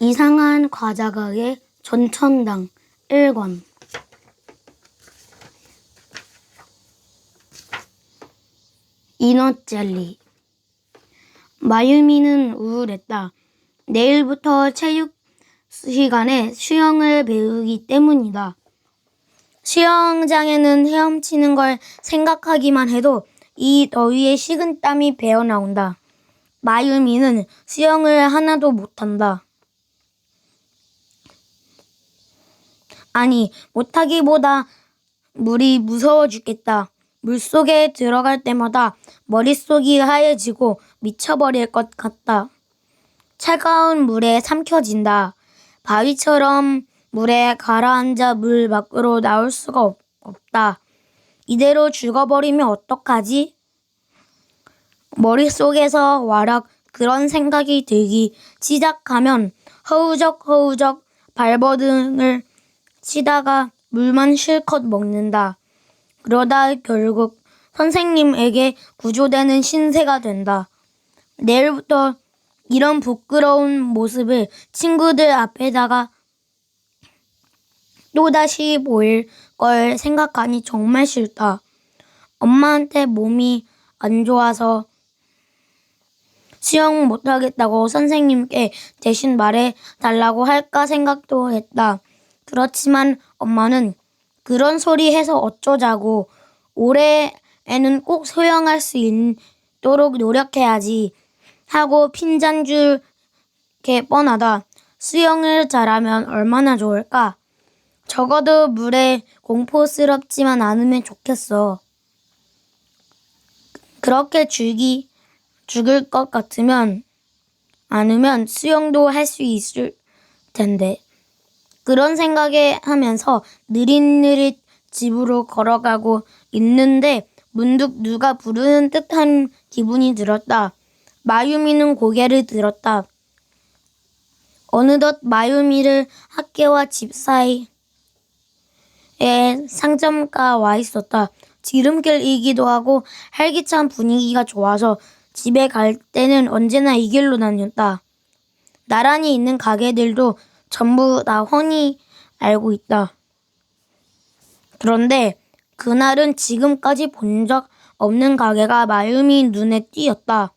이상한 과자 가게 전천당 1권. 이넛젤리. 마유미는 우울했다. 내일부터 체육 시간에 수영을 배우기 때문이다. 수영장에는 헤엄치는 걸 생각하기만 해도 이 더위에 식은땀이 배어나온다. 마유미는 수영을 하나도 못한다. 아니, 못하기보다 물이 무서워 죽겠다. 물속에 들어갈 때마다 머릿속이 하얘지고 미쳐버릴 것 같다. 차가운 물에 삼켜진다. 바위처럼 물에 가라앉아 물 밖으로 나올 수가 없다. 이대로 죽어버리면 어떡하지? 머릿속에서 와락 그런 생각이 들기 시작하면 허우적허우적 발버둥을 치다가 물만 실컷 먹는다. 그러다 결국 선생님에게 구조되는 신세가 된다. 내일부터 이런 부끄러운 모습을 친구들 앞에다가 또다시 보일 걸 생각하니 정말 싫다. 엄마한테 몸이 안 좋아서 수영 못하겠다고 선생님께 대신 말해달라고 할까 생각도 했다. 그렇지만 엄마는 그런 소리 해서 어쩌자고, 올해에는 꼭 수영할 수 있도록 노력해야지 하고 핀잔 줄 게 뻔하다. 수영을 잘하면 얼마나 좋을까? 적어도 물에 공포스럽지만 않으면 좋겠어. 그렇게 죽을 것 같으면 않으면 수영도 할 수 있을 텐데. 그런 생각에 하면서 느릿느릿 집으로 걸어가고 있는데 문득 누가 부르는 듯한 기분이 들었다. 마유미는 고개를 들었다. 어느덧 마유미를 학교와 집 사이에 상점가 와 있었다. 지름길이기도 하고 활기찬 분위기가 좋아서 집에 갈 때는 언제나 이 길로 다녔다. 나란히 있는 가게들도 전부 다 훤히 알고 있다. 그런데 그날은 지금까지 본 적 없는 가게가 마유미 눈에 띄었다.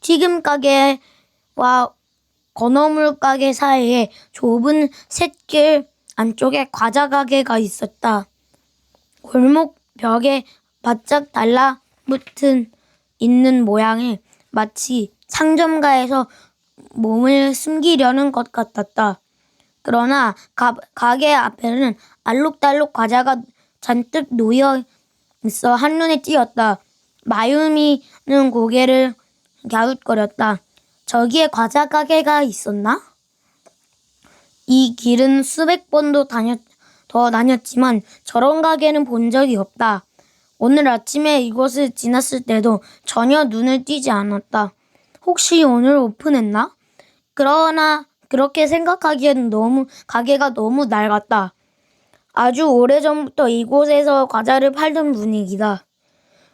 튀김 가게와 건어물 가게 사이에 좁은 샛길 안쪽에 과자 가게가 있었다. 골목 벽에 바짝 달라붙은 있는 모양에 마치 상점가에서 몸을 숨기려는 것 같았다. 그러나 가게 앞에는 알록달록 과자가 잔뜩 놓여 있어 한눈에 띄었다. 마유미는 고개를 갸웃거렸다. 저기에 과자 가게가 있었나? 이 길은 수백 번도 더 다녔지만 저런 가게는 본 적이 없다. 오늘 아침에 이곳을 지났을 때도 전혀 눈을 띄지 않았다. 혹시 오늘 오픈했나? 그러나 그렇게 생각하기엔 가게가 너무 낡았다. 아주 오래전부터 이곳에서 과자를 팔던 분위기다.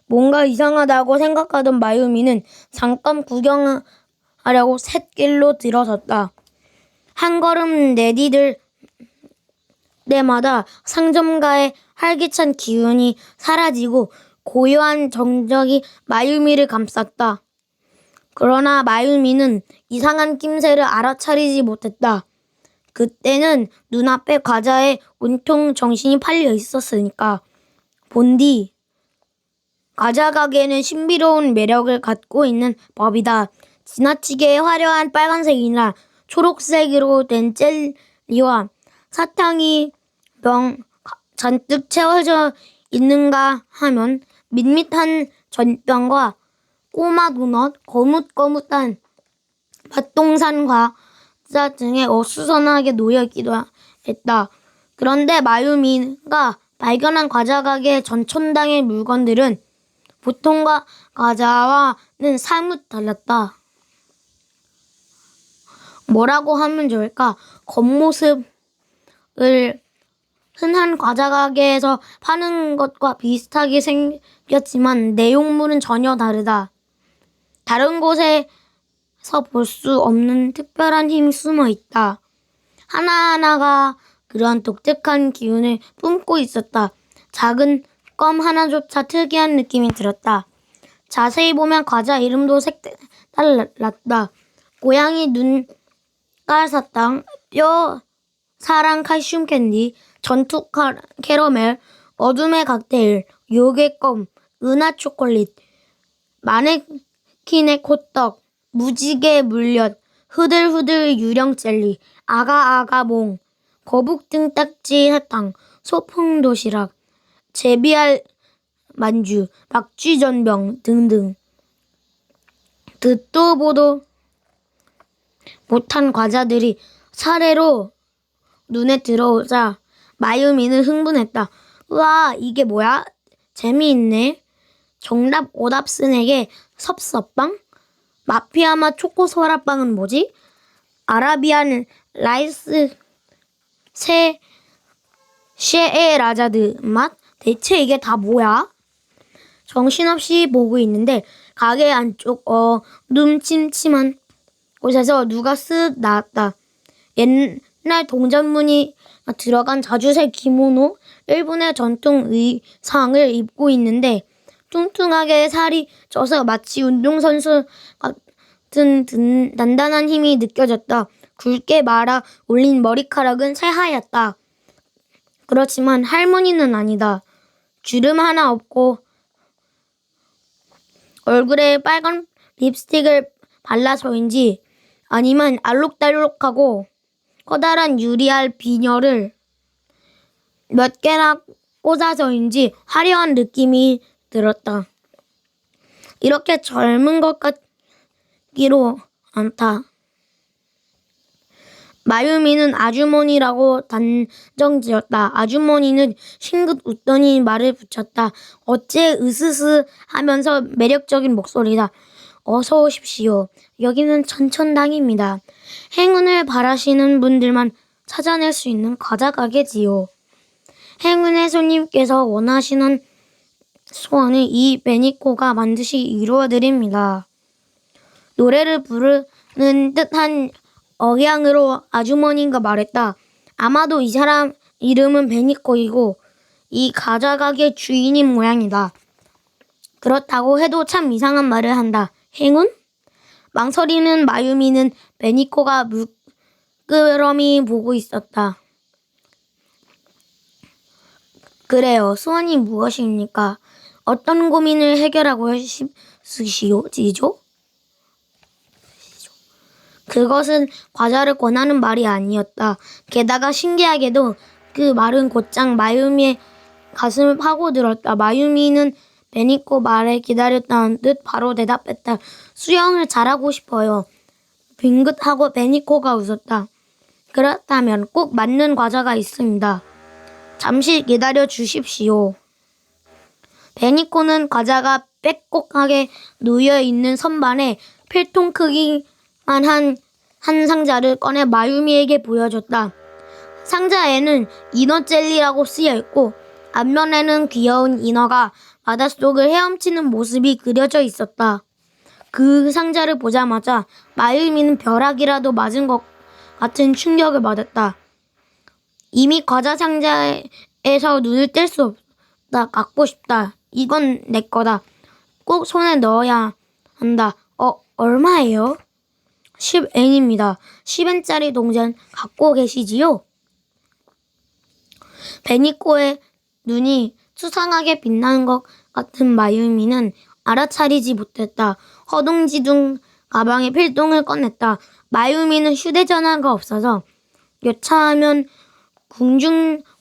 뭔가 이상하다고 생각하던 마유미는 잠깐 구경하려고 샛길로 들어섰다. 한 걸음 내디딜 때마다 상점가의 활기찬 기운이 사라지고 고요한 정적이 마유미를 감쌌다. 그러나 마유미는 이상한 낌새를 알아차리지 못했다. 그때는 눈앞에 과자에 온통 정신이 팔려 있었으니까. 본디, 과자 가게는 신비로운 매력을 갖고 있는 법이다. 지나치게 화려한 빨간색이나 초록색으로 된 젤리와 사탕이 잔뜩 채워져 있는가 하면 밋밋한 전병과 꼬마 도넛, 거뭇거뭇한 밭동산 과자 등에 어수선하게 놓여있기도 했다. 그런데 마유미가 발견한 과자 가게 전천당의 물건들은 보통 과자와는 사뭇 달랐다. 뭐라고 하면 좋을까? 겉모습을 흔한 과자 가게에서 파는 것과 비슷하게 생겼지만 내용물은 전혀 다르다. 다른 곳에서 볼 수 없는 특별한 힘이 숨어 있다. 하나하나가 그러한 독특한 기운을 뿜고 있었다. 작은 껌 하나조차 특이한 느낌이 들었다. 자세히 보면 과자 이름도 색달랐다. 고양이 눈깔사탕, 뼈 사랑 칼슘 캔디, 전투 캐러멜, 어둠의 칵테일, 요괴 껌, 은하 초콜릿, 마네킹의 코떡, 무지개 물엿, 후들후들 유령 젤리, 아가아가 몽, 거북 등딱지 사탕, 소풍 도시락, 제비알 만주, 박쥐 전병 등등. 듣도 보도 못한 과자들이 차례로 눈에 들어오자 마유미는 흥분했다. 우와, 이게 뭐야? 재미있네. 정답 오답 쓴에게 섭섭빵? 마피아맛 초코 소라빵은 뭐지? 아라비안 라이스 셰에라자드 맛? 대체 이게 다 뭐야? 정신없이 보고 있는데 가게 안쪽 눈침침한 곳에서 누가 쓱 나왔다. 옛날 동전문이 들어간 자주색 기모노, 일본의 전통 의상을 입고 있는데 뚱뚱하게 살이 쪄서 마치 운동선수 같은 단단한 힘이 느껴졌다. 굵게 말아 올린 머리카락은 새하얗다. 그렇지만 할머니는 아니다. 주름 하나 없고 얼굴에 빨간 립스틱을 발라서인지 아니면 알록달록하고 커다란 유리알 비녀를 몇 개나 꽂아서인지 화려한 느낌이 들었다. 이렇게 젊은 것 같기로 않다. 마유미는 아주머니라고 단정지었다. 아주머니는 싱긋 웃더니 말을 붙였다. 어째 으스스 하면서 매력적인 목소리다. 어서 오십시오. 여기는 천천당입니다. 행운을 바라시는 분들만 찾아낼 수 있는 과자 가게지요. 행운의 손님께서 원하시는 소원을 이 베니코가 반드시 이루어드립니다. 노래를 부르는 듯한 억양으로 아주머니가 말했다. 아마도 이 사람 이름은 베니코이고 이 과자 가게 주인인 모양이다. 그렇다고 해도 참 이상한 말을 한다. 행운? 망설이는 마유미는 베니코가 물끄러미 보고 있었다. 그래요. 소원이 무엇입니까? 어떤 고민을 해결하고 싶으시죠? 그것은 과자를 권하는 말이 아니었다. 게다가 신기하게도 그 말은 곧장 마유미의 가슴을 파고들었다. 마유미는 베니코 말에 기다렸다는 듯 바로 대답했다. 수영을 잘하고 싶어요. 빙긋하고 베니코가 웃었다. 그렇다면 꼭 맞는 과자가 있습니다. 잠시 기다려 주십시오. 베니코는 과자가 빽빽하게 놓여있는 선반에 필통 크기만 한 상자를 꺼내 마유미에게 보여줬다. 상자에는 인어 젤리라고 쓰여있고 앞면에는 귀여운 인어가 바닷속을 헤엄치는 모습이 그려져 있었다. 그 상자를 보자마자 마유미는 벼락이라도 맞은 것 같은 충격을 받았다. 이미 과자 상자에서 눈을 뗄 수 없다. 갖고 싶다. 이건 내 거다. 꼭 손에 넣어야 한다. 얼마예요? 10엔입니다. 10엔짜리 동전 갖고 계시지요? 베니코의 눈이 수상하게 빛나는 것 같은 마유미는 알아차리지 못했다. 허둥지둥 가방에 필통을 꺼냈다. 마유미는 휴대전화가 없어서 여차하면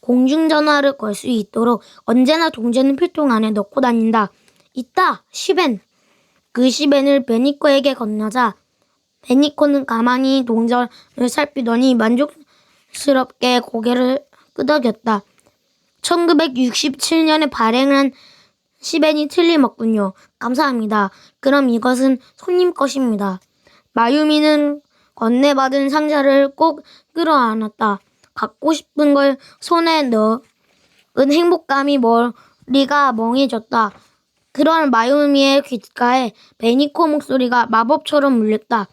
공중전화를 걸 수 있도록 언제나 동전은 필통 안에 넣고 다닌다. 있다! 10엔! 그 10엔을 베니코에게 건네자 베니코는 가만히 동전을 살피더니 만족스럽게 고개를 끄덕였다. 1967년에 발행한 10엔이 틀림없군요. 감사합니다. 그럼 이것은 손님 것입니다. 마유미는 건네받은 상자를 꼭 끌어안았다. 갖고 싶은 걸 손에 넣은 행복감이 머리가 멍해졌다. 그런 마유미의 귓가에 베니코 목소리가 마법처럼 울렸다.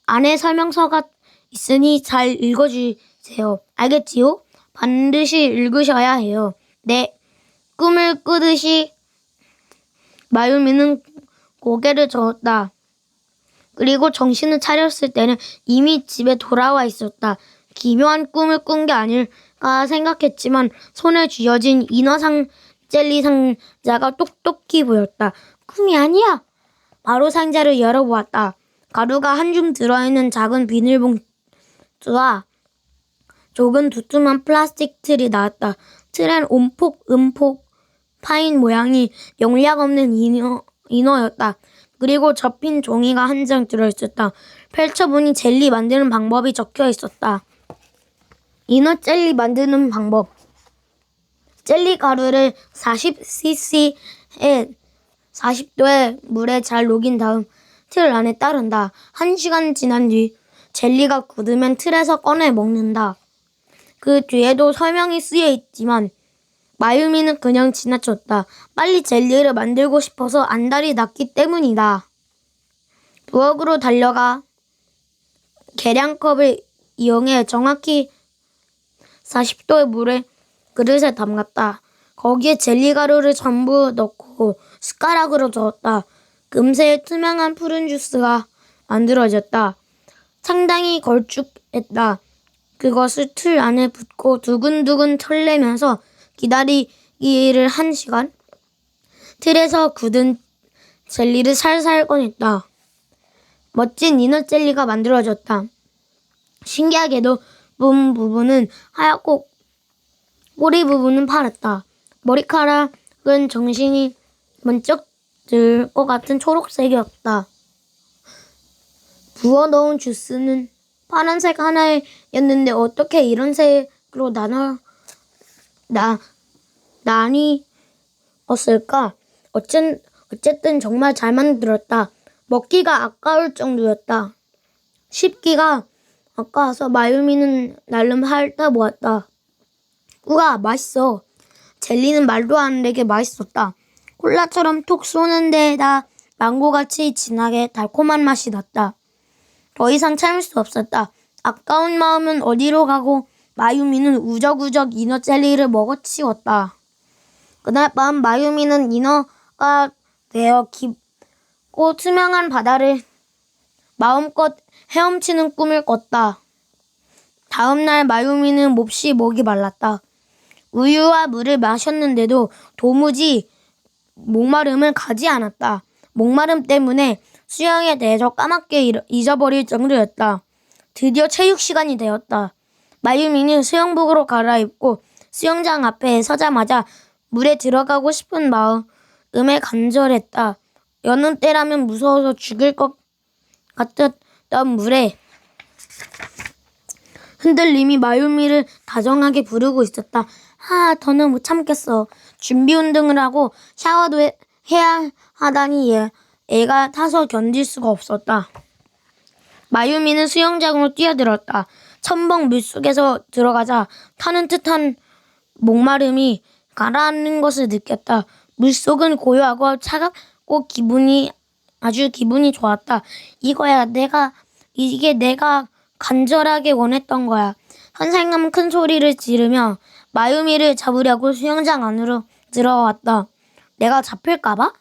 안에 설명서가 있으니 잘 읽어주세요. 알겠지요? 반드시 읽으셔야 해요. 네. 꿈을 꾸듯이 마유미는 고개를 저었다. 그리고 정신을 차렸을 때는 이미 집에 돌아와 있었다. 기묘한 꿈을 꾼 게 아닐까 생각했지만 손에 쥐어진 인어상 젤리 상자가 똑똑히 보였다. 꿈이 아니야. 바로 상자를 열어보았다. 가루가 한 줌 들어있는 작은 비닐봉투와 좁은 두툼한 플라스틱 틀이 나왔다. 틀엔 온폭, 음폭 파인 모양이 영락 없는 인어였다. 그리고 접힌 종이가 한 장 들어있었다. 펼쳐보니 젤리 만드는 방법이 적혀 있었다. 인어 젤리 만드는 방법. 젤리 가루를 40cc에 40도의 물에 잘 녹인 다음 틀 안에 따른다. 1시간 지난 뒤 젤리가 굳으면 틀에서 꺼내 먹는다. 그 뒤에도 설명이 쓰여 있지만 마유미는 그냥 지나쳤다. 빨리 젤리를 만들고 싶어서 안달이 났기 때문이다. 부엌으로 달려가 계량컵을 이용해 정확히 40도의 물에 그릇에 담갔다. 거기에 젤리 가루를 전부 넣고 숟가락으로 저었다. 금세 투명한 푸른 주스가 만들어졌다. 상당히 걸쭉했다. 그것을 틀 안에 붓고 두근두근 설레면서 기다리기를 1시간. 틀에서 굳은 젤리를 살살 꺼냈다. 멋진 이너 젤리가 만들어졌다. 신기하게도 몸 부분은 하얗고 꼬리 부분은 파랗다. 머리카락은 정신이 번쩍 들 것 같은 초록색이었다. 부어놓은 주스는 파란색 하나였는데 어떻게 이런 색으로 나뉘었을까? 어쨌든 정말 잘 만들었다. 먹기가 아까울 정도였다. 씹기가 아까워서 마유미는 날름 핥아보았다. 우와, 맛있어. 젤리는 말도 안 되게 맛있었다. 콜라처럼 톡 쏘는 데에다 망고같이 진하게 달콤한 맛이 났다. 더 이상 참을 수 없었다. 아까운 마음은 어디로 가고 마유미는 우적우적 인어 젤리를 먹어치웠다. 그날 밤 마유미는 인어가 되어 깊고 투명한 바다를 마음껏 헤엄치는 꿈을 꿨다. 다음날 마유미는 몹시 목이 말랐다. 우유와 물을 마셨는데도 도무지 목마름을 가지 않았다. 목마름 때문에 수영에 대해서 까맣게 잊어버릴 정도였다. 드디어 체육 시간이 되었다. 마유미는 수영복으로 갈아입고 수영장 앞에 서자마자 물에 들어가고 싶은 마음에 간절했다. 여느 때라면 무서워서 죽을 것 같았던 물에 흔들림이 마유미를 다정하게 부르고 있었다. 더는 못 참겠어. 준비 운동을 하고 샤워도 해야 하다니 애가 타서 견딜 수가 없었다. 마유미는 수영장으로 뛰어들었다. 첨벙 물속에서 들어가자 타는 듯한 목마름이 가라앉는 것을 느꼈다. 물속은 고요하고 차갑고 아주 기분이 좋았다. 이게 내가 간절하게 원했던 거야. 선생님은 큰 소리를 지르며 마유미를 잡으려고 수영장 안으로 들어왔다. 내가 잡힐까봐?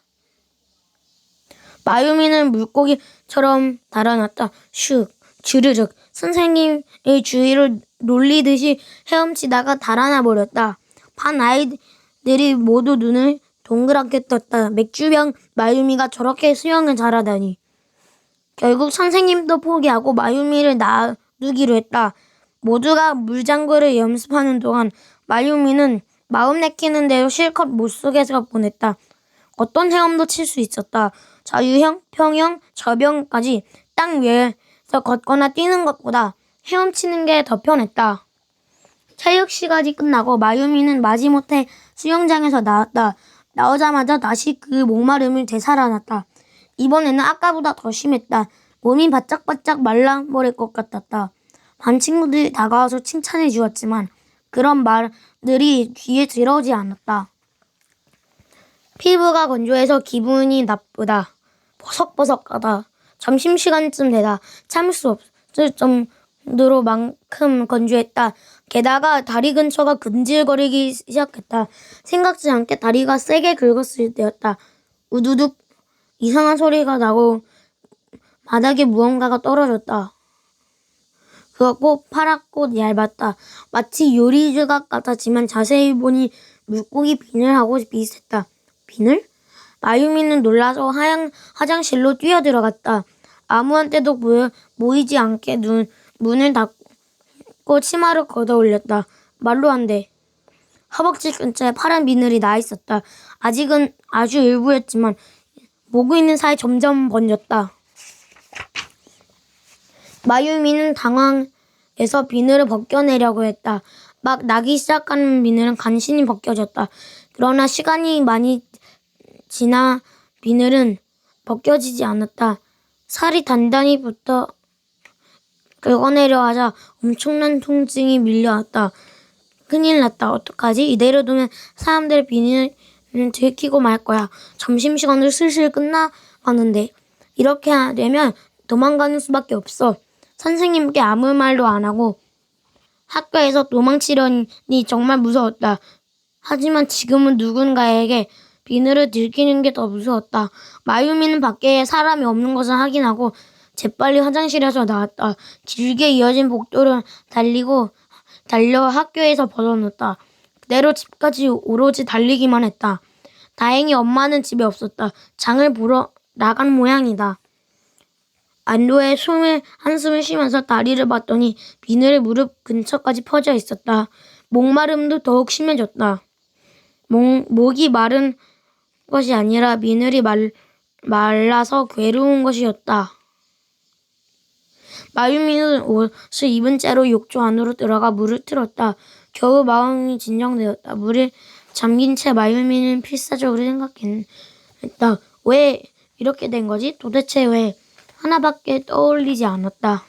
마유미는 물고기처럼 달아났다. 슉, 주르륵. 선생님의 주위를 놀리듯이 헤엄치다가 달아나 버렸다. 반 아이들이 모두 눈을 동그랗게 떴다. 맥주병 마유미가 저렇게 수영을 잘하다니. 결국 선생님도 포기하고 마유미를 놔두기로 했다. 모두가 물장구를 연습하는 동안 마유미는 마음 내키는 대로 실컷 물속에서 보냈다. 어떤 헤엄도 칠 수 있었다. 자유형, 평형, 접영까지 땅 위에서 걷거나 뛰는 것보다 헤엄치는 게 더 편했다. 체육 시간이 끝나고 마유미는 마지못해 수영장에서 나왔다. 나오자마자 다시 그 목마름을 되살아났다. 이번에는 아까보다 더 심했다. 몸이 바짝바짝 말라버릴 것 같았다. 반 친구들이 다가와서 칭찬해 주었지만 그런 말들이 귀에 들어오지 않았다. 피부가 건조해서 기분이 나쁘다. 버석버석하다. 점심시간쯤 되다. 참을 수 없을 정도로만큼 건조했다. 게다가 다리 근처가 근질거리기 시작했다. 생각지 않게 다리가 세게 긁었을 때였다. 우두둑 이상한 소리가 나고 바닥에 무언가가 떨어졌다. 그렇고 파랗고 얇았다. 마치 요리 조각 같았지만 자세히 보니 물고기 비늘하고 비슷했다. 비늘? 마유미는 놀라서 하얀 화장실로 뛰어들어갔다. 아무한테도 보이지 않게 문을 닫고 치마를 걷어올렸다. 말로 안 돼. 허벅지 근처에 파란 비늘이 나 있었다. 아직은 아주 일부였지만 보고 있는 사이 점점 번졌다. 마유미는 당황해서 비늘을 벗겨내려고 했다. 막 나기 시작하는 비늘은 간신히 벗겨졌다. 그러나 시간이 많이 지나 비늘은 벗겨지지 않았다. 살이 단단히 붙어 긁어내려 하자 엄청난 통증이 밀려왔다. 큰일 났다. 어떡하지? 이대로 두면 사람들 비늘은 들키고 말 거야. 점심시간을 슬슬 끝나가는데 이렇게 되면 도망가는 수밖에 없어. 선생님께 아무 말도 안 하고 학교에서 도망치려니 정말 무서웠다. 하지만 지금은 누군가에게 비늘을 들키는 게 더 무서웠다. 마유미는 밖에 사람이 없는 것을 확인하고 재빨리 화장실에서 나왔다. 길게 이어진 복도를 달려 학교에서 벗어났다. 그대로 집까지 오로지 달리기만 했다. 다행히 엄마는 집에 없었다. 장을 보러 나간 모양이다. 안도의 한숨을 쉬면서 다리를 봤더니 비늘이 무릎 근처까지 퍼져 있었다. 목마름도 더욱 심해졌다. 목이 마른 것이 아니라 비늘이 말라서 괴로운 것이었다. 마유미는 옷을 입은 채로 욕조 안으로 들어가 물을 틀었다. 겨우 마음이 진정되었다. 물에 잠긴 채 마유미는 필사적으로 생각했다. 왜 이렇게 된 거지? 도대체 왜? 하나밖에 떠올리지 않았다.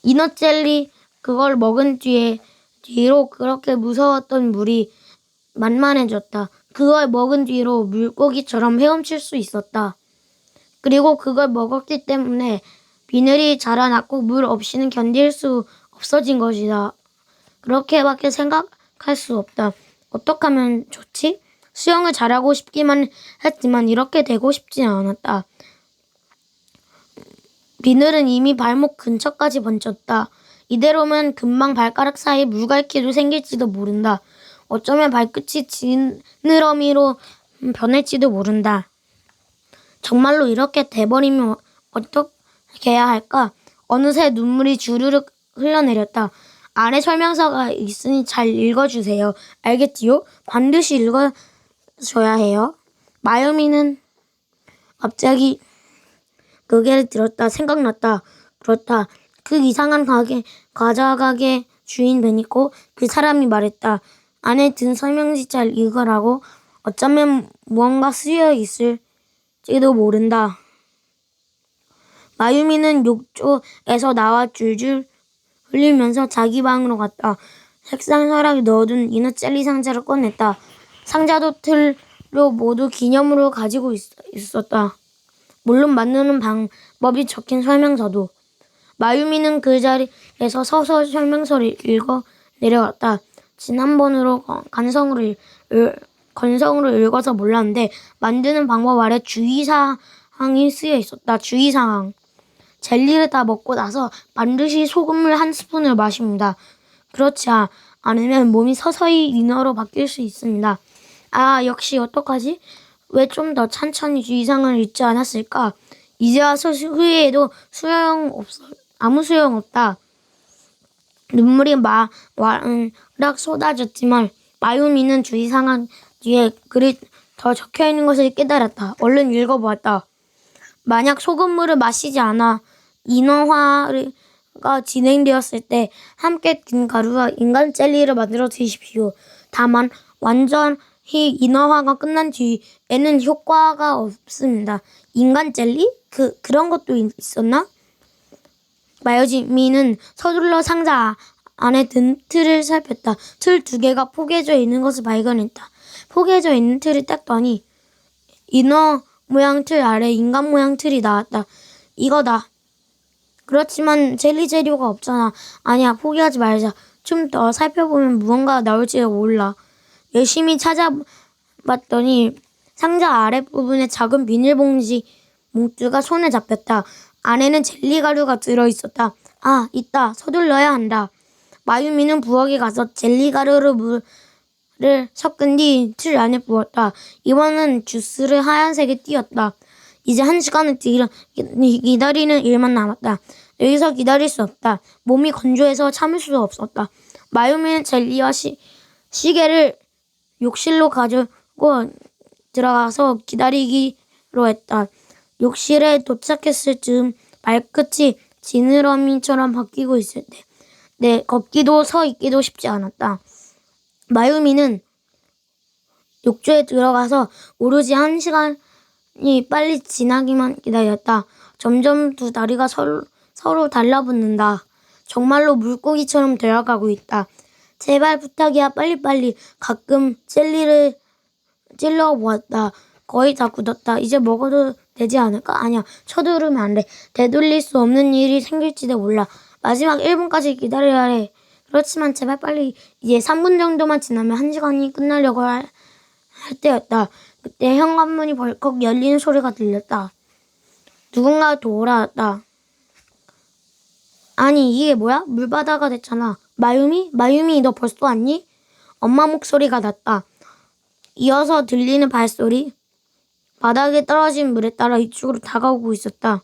이넛 젤리 그걸 먹은 뒤로 그렇게 무서웠던 물이 만만해졌다. 그걸 먹은 뒤로 물고기처럼 헤엄칠 수 있었다. 그리고 그걸 먹었기 때문에 비늘이 자라났고 물 없이는 견딜 수 없어진 것이다. 그렇게밖에 생각할 수 없다. 어떻게 하면 좋지? 수영을 잘하고 싶기만 했지만 이렇게 되고 싶지 않았다. 비늘은 이미 발목 근처까지 번졌다. 이대로면 금방 발가락 사이에 물갈퀴도 생길지도 모른다. 어쩌면 발끝이 지느러미로 변할지도 모른다. 정말로 이렇게 돼버리면 어떻게 해야 할까? 어느새 눈물이 주르륵 흘러내렸다. 아래 설명서가 있으니 잘 읽어주세요. 알겠지요? 반드시 읽어줘야 해요. 마유미는 갑자기 고개를 들었다. 생각났다. 그렇다. 그 이상한 과자 가게 주인 베니코 그 사람이 말했다. 안에 든 설명지 잘 읽으라고. 어쩌면 무언가 쓰여 있을지도 모른다. 마유미는 욕조에서 나와 줄줄 흘리면서 자기 방으로 갔다. 색상 서랍에 넣어둔 이넛 젤리 상자를 꺼냈다. 상자도 틀로 모두 기념으로 가지고 있었다. 물론 만드는 방법이 적힌 설명서도. 마유미는 그 자리에서 서서 설명서를 읽어 내려갔다. 지난번으로 건성으로 읽어서 몰랐는데 만드는 방법 아래 주의사항이 쓰여 있었다. 주의사항. 젤리를 다 먹고 나서 반드시 소금물 1스푼을 마십니다. 그렇지 않으면 몸이 서서히 인어로 바뀔 수 있습니다. 아, 역시 어떡하지? 왜 좀 더 천천히 주의사항을 읽지 않았을까? 이제 와서 후회해도 아무 소용없다. 눈물이 와락 쏟아졌지만 마유미는 주의사항 뒤에 글이 더 적혀있는 것을 깨달았다. 얼른 읽어보았다. 만약 소금물을 마시지 않아 인어화가 진행되었을 때 함께 긴 가루와 인간 젤리를 만들어 드십시오. 다만 완전히 인어화가 끝난 뒤에는 효과가 없습니다. 인간 젤리? 그런 것도 있었나? 마유미는 서둘러 상자 안에 든 틀을 살폈다. 틀 2개가 포개져 있는 것을 발견했다. 포개져 있는 틀을 닦더니 인어 모양 틀 아래 인간 모양 틀이 나왔다. 이거다. 그렇지만 젤리 재료가 없잖아. 아니야, 포기하지 말자. 좀 더 살펴보면 무언가 나올지도 몰라. 열심히 찾아봤더니 상자 아랫부분에 작은 비닐봉지 뭉투가 손에 잡혔다. 안에는 젤리 가루가 들어있었다. 아, 있다. 서둘러야 한다. 마유미는 부엌에 가서 젤리 가루를 물을 섞은 뒤 틀 안에 부었다. 이번엔 주스를 하얀색에 띄었다. 이제 1시간을 기다리는 일만 남았다. 여기서 기다릴 수 없다. 몸이 건조해서 참을 수 없었다. 마유미는 젤리와 시계를 욕실로 가지고 들어가서 기다리기로 했다. 욕실에 도착했을 즈음 발끝이 지느러미처럼 바뀌고 있을 때 걷기도 서 있기도 쉽지 않았다. 마유미는 욕조에 들어가서 오로지 1시간이 빨리 지나기만 기다렸다. 점점 두 다리가 서로 달라붙는다. 정말로 물고기처럼 되어가고 있다. 제발 부탁이야, 빨리빨리. 가끔 젤리를 찔러보았다. 거의 다 굳었다. 이제 먹어도 되지 않을까? 아니야, 서두르면 안 돼. 되돌릴 수 없는 일이 생길지도 몰라. 마지막 1분까지 기다려야 해. 그렇지만 제발 빨리. 이제 3분 정도만 지나면 1시간이 끝나려고 할 때였다. 그때 현관문이 벌컥 열리는 소리가 들렸다. 누군가 돌아왔다. 아니, 이게 뭐야? 물바다가 됐잖아. 마유미? 마유미, 너 벌써 왔니? 엄마 목소리가 났다. 이어서 들리는 발소리. 바닥에 떨어진 물에 따라 이쪽으로 다가오고 있었다.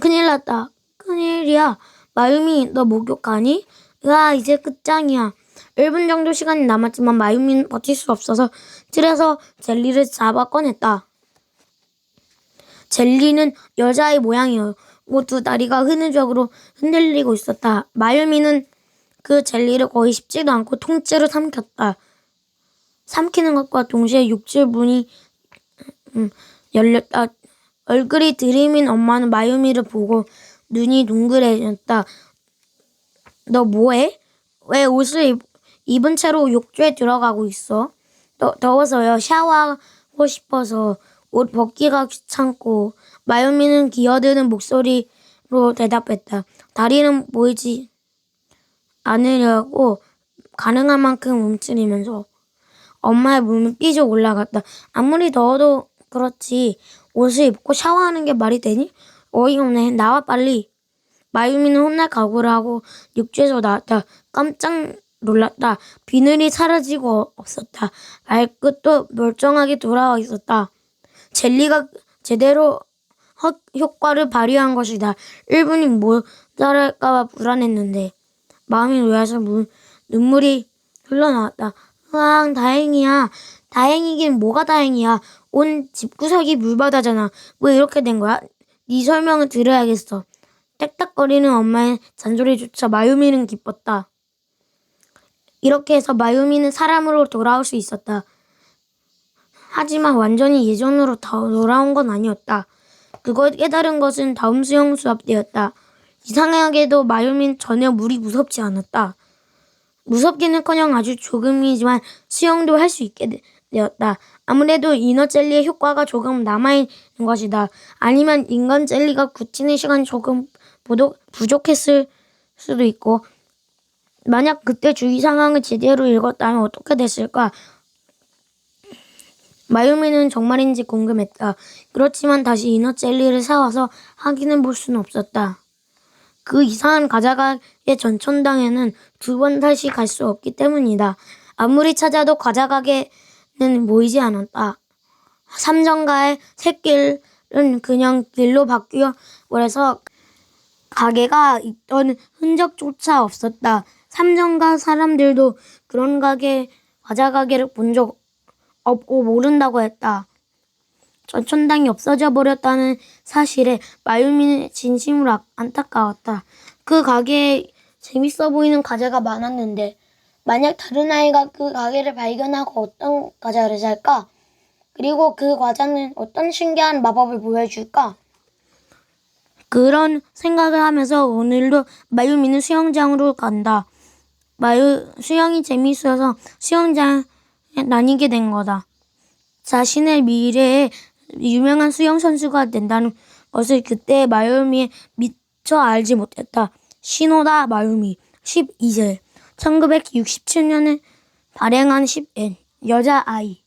큰일 났다. 큰일이야. 마유미, 너 목욕 가니? 으아, 이제 끝장이야. 1분 정도 시간이 남았지만 마유미는 버틸 수 없어서 틀에서 젤리를 잡아 꺼냈다. 젤리는 여자의 모양이었고 두 다리가 흐느적으로 흔들리고 있었다. 마유미는 그 젤리를 거의 씹지도 않고 통째로 삼켰다. 삼키는 것과 동시에 욕실 문이 열렸다. 얼굴이 들이민 엄마는 마유미를 보고 눈이 동그래졌다. 너 뭐해? 왜 옷을 입은 채로 욕조에 들어가고 있어? 더워서요. 샤워하고 싶어서. 옷 벗기가 귀찮고. 마유미는 기어드는 목소리로 대답했다. 다리는 보이지 않으려고 가능한 만큼 움츠리면서. 엄마의 몸은 삐져 올라갔다. 아무리 더워도 그렇지 옷을 입고 샤워하는 게 말이 되니? 어이없네. 나와 빨리. 마유미는 혼날 각오를 하고 욕조에서 나왔다. 깜짝 놀랐다. 비늘이 사라지고 없었다. 발끝도 멀쩡하게 돌아와 있었다. 젤리가 제대로 효과를 발휘한 것이다. 1분이 모자랄까봐 불안했는데 마음이 놓여서 눈물이 흘러나왔다. 으앙, 다행이야. 다행이긴 뭐가 다행이야. 온 집구석이 물바다잖아. 왜 이렇게 된 거야? 네 설명을 들어야겠어. 땡딱거리는 엄마의 잔소리조차 마유미는 기뻤다. 이렇게 해서 마유미는 사람으로 돌아올 수 있었다. 하지만 완전히 예전으로 돌아온 건 아니었다. 그걸 깨달은 것은 다음 수영 수업 때였다. 이상하게도 마유미는 전혀 물이 무섭지 않았다. 무섭기는커녕 아주 조금이지만 수영도 할 수 있게 되었다. 아무래도 인어 젤리의 효과가 조금 남아있는 것이다. 아니면 인간 젤리가 굳히는 시간이 조금 부족했을 수도 있고, 만약 그때 주위 상황을 제대로 읽었다면 어떻게 됐을까? 마유미는 정말인지 궁금했다. 그렇지만 다시 인어 젤리를 사와서 확인해 볼 수는 없었다. 그 이상한 과자가게 전천당에는 2번 다시 갈 수 없기 때문이다. 아무리 찾아도 과자가게는 보이지 않았다. 삼정가의 샛길은 그냥 길로 바뀌어 버려서 가게가 있던 흔적조차 없었다. 삼정가 사람들도 그런 과자 가게를 본 적 없고 모른다고 했다. 전천당이 없어져 버렸다는 사실에 마유미는 진심으로 안타까웠다. 그 가게에 재밌어 보이는 과자가 많았는데 만약 다른 아이가 그 가게를 발견하고 어떤 과자를 살까? 그리고 그 과자는 어떤 신기한 마법을 보여줄까? 그런 생각을 하면서 오늘도 마유미는 수영장으로 간다. 수영이 재미있어서 수영장에 다니게 된 거다. 자신의 미래에 유명한 수영 선수가 된다는 것을 그때 마유미의 미처 알지 못했다. 시노다 마유미 12세 1967년에 발행한 10엔 여자아이